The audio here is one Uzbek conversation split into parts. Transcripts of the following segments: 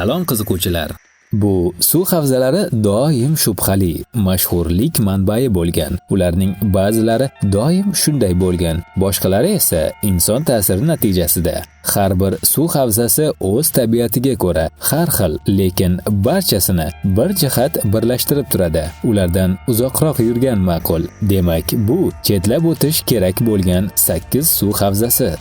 Salom qiziquvchilar. Bu suv havzalari doim shubhali, mashhurlik manbai bo'lgan. Ularning ba'zilari doim shunday bo'lgan, boshqalari esa inson ta'siri natijasida. Har bir suv havzasi o'z tabiatiga ko'ra har xil, lekin barchasini bir jihat birlashtirib turadi. Ulardan uzoqroq yurgan ma'qul. Demak, bu chetlab o'tish kerak bo'lgan 8 suv havzasi.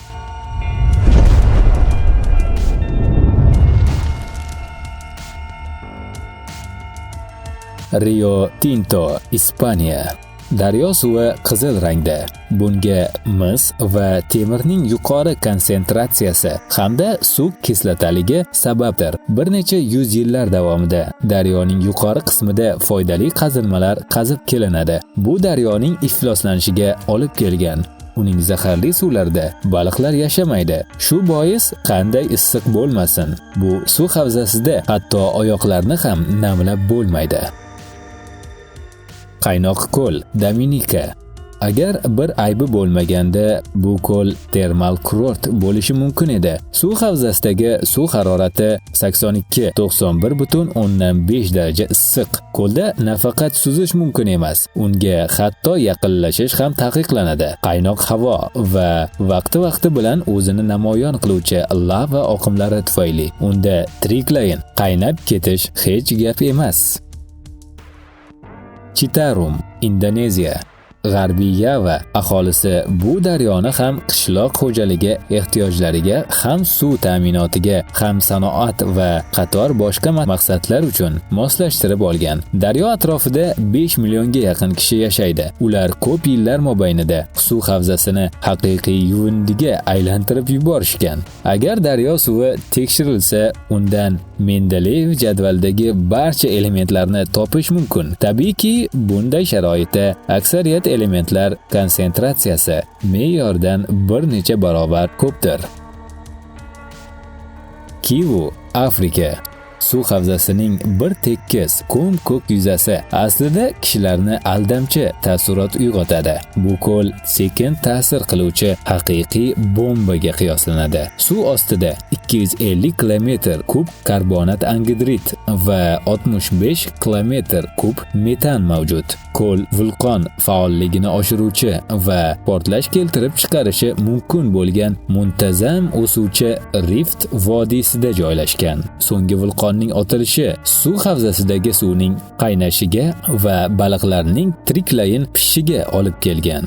Rio Tinto, Ispaniya. Daryo suvi qizil rangda. Bunga mis va temirning yuqori konsentratsiyasi hamda suv kislotaligi sababdir. Bir necha yuz yillar davomida daryoning yuqori qismida foydali qazilmalar qazib kelinadi. Bu daryoning ifloslanishiga olib kelgan. Uning zaharli suvlarida baliqlar yashamaydi. Shu bois qanday issiq bo'lmasin, bu suv havzasida hatto oyoqlarni ham namlab bo'lmaydi. Qaynoq ko'l, Dominika. Agar bir aybi bo'lmaganda, bu ko'l termal kurort bo'lishi mumkin edi. Suv havzasidagi suv harorati 82-91,5 daraja issiq. Ko'lda nafaqat suzish mumkin emas, unga hatto yaqinlashish ham taqiqlanadi. Qaynoq havo va vaqti bilan o'zini namoyon qiluvchi lava oqimlari tufayli unda tiriklayin qaynab ketish hech gap emas. Citarum, Indoneziya. G'arbiy Yava aholisi bu daryoni ham qishloq xo'jaligi ehtiyojlariga, ham suv ta'minotiga, ham sanoat va qator boshqa maqsadlar uchun moslashtirib olgan. Daryo atrofida 5 millionga yaqin kishi yashaydi. Ular ko'p yillar mobaynida suv havzasini haqiqiy yuvindiga aylantirib yuborishgan. Agar daryo suvi tekshirilsa, undan Mendeleyev jadvaldagi barcha elementlarni topish mumkin. Tabiiyki, bunday sharoitda aksariyat elementlar konsentratsiyasi me'yordan bir necha barobar ko'pdir. Kivu, Afrika. Suv havzasining bir tekis, ko'k yuzasi aslida kishilarni aldamchi taassurot uyg'otadi. Bu ko'l sekin ta'sir qiluvchi haqiqiy bombaga qiyoslanadi. Suv ostida 250 kilometr kub karbonat angidrit va 65 kilometr kub metan mavjud. Ko'l vulqon faolligini oshiruvchi va portlash keltirib chiqarishi mumkin bo'lgan muntazam o'suvchi Rift vodiysida joylashgan. So'nggi vulqonning otilishi suv havzasidagi suvning qaynashiga va baliqlarning tiriklayin pishishiga olib kelgan.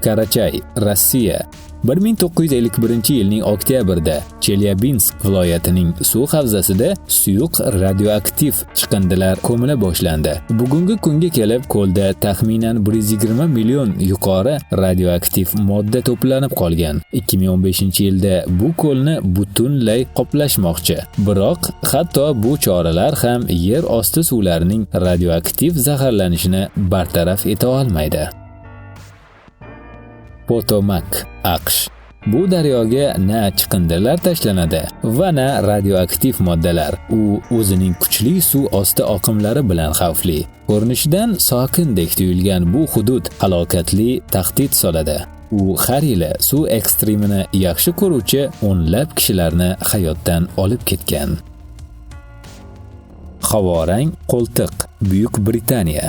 Karachay, Rossiya. 1951-yilning oktyabrida Chelyabinsk viloyatining suv havzasida suyuq radioaktiv chiqindilar ko'mila boshlandi. Bugungi kunga kelib ko'lda taxminan 120 million yuqori radioaktiv modda to'planib qolgan. 2015-yilda bu ko'lni butunlay qoplashmoqchi. Biroq hatto bu choralar ham yer osti suvlarining radioaktiv zaharlanishini bartaraf eta olmaydi. Potomak, AQSh. Bu daryoga na chiqindilar tashlanadi va na radioaktiv moddalar. U o'zining kuchli suv osti oqimlari bilan xavfli. Ko'rinishidan sokindek tuyulgan bu hudud halokatli tahdid soladi. U har yili suv ekstremini yaxshi ko'ruvchi o'nlab kishilarni hayotdan olib ketgan. Havorang qo'ltiq, Buyuk Britaniya.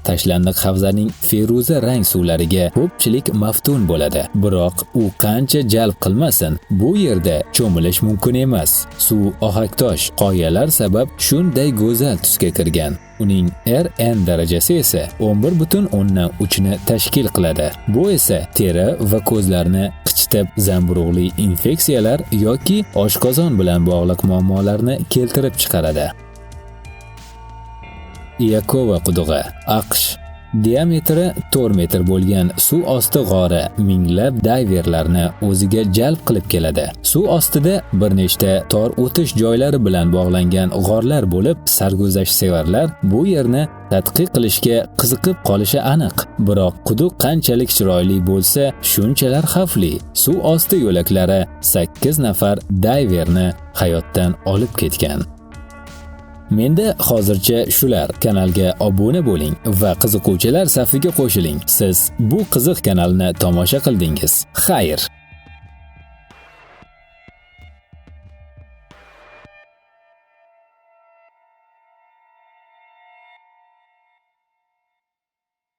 Tashlandiq havzaning feruza rang suvlariga ko'pchilik maftun bo'ladi. Biroq u qancha jalb qilmasin, bu yerda cho'milish mumkin emas. Suv ohaktosh qoyalar sabab shunday go'zal tusga kirgan. Uning RN darajasi esa 11,3 ni tashkil qiladi. Bu esa teri va ko'zlarni qichitib, zamburug'li infeksiyalar yoki oshqozon bilan bog'liq muammolarni keltirib chiqaradi. Yakova qudug'i, AQSh. Diametri 4 metr bo'lgan suv osti g'ori minglab dayverlarni o'ziga jalb qilib keladi. Suv ostida bir nechta tor o'tish joylari bilan bog'langan g'orlar bo'lib, sarguzasht sevarlar bu yerni tadqiq qilishga qiziqib qolishi aniq. Biroq quduq qanchalik chiroyli bo'lsa, shunchalar xavfli. Suv osti yo'laklari 8 nafar dayverni hayotdan olib ketgan. Menda hozircha shular. Kanalga obuna bo'ling va qiziquvchilar safiga qo'shiling. Siz bu qiziq kanalni tomosha qildingiz. Xayr!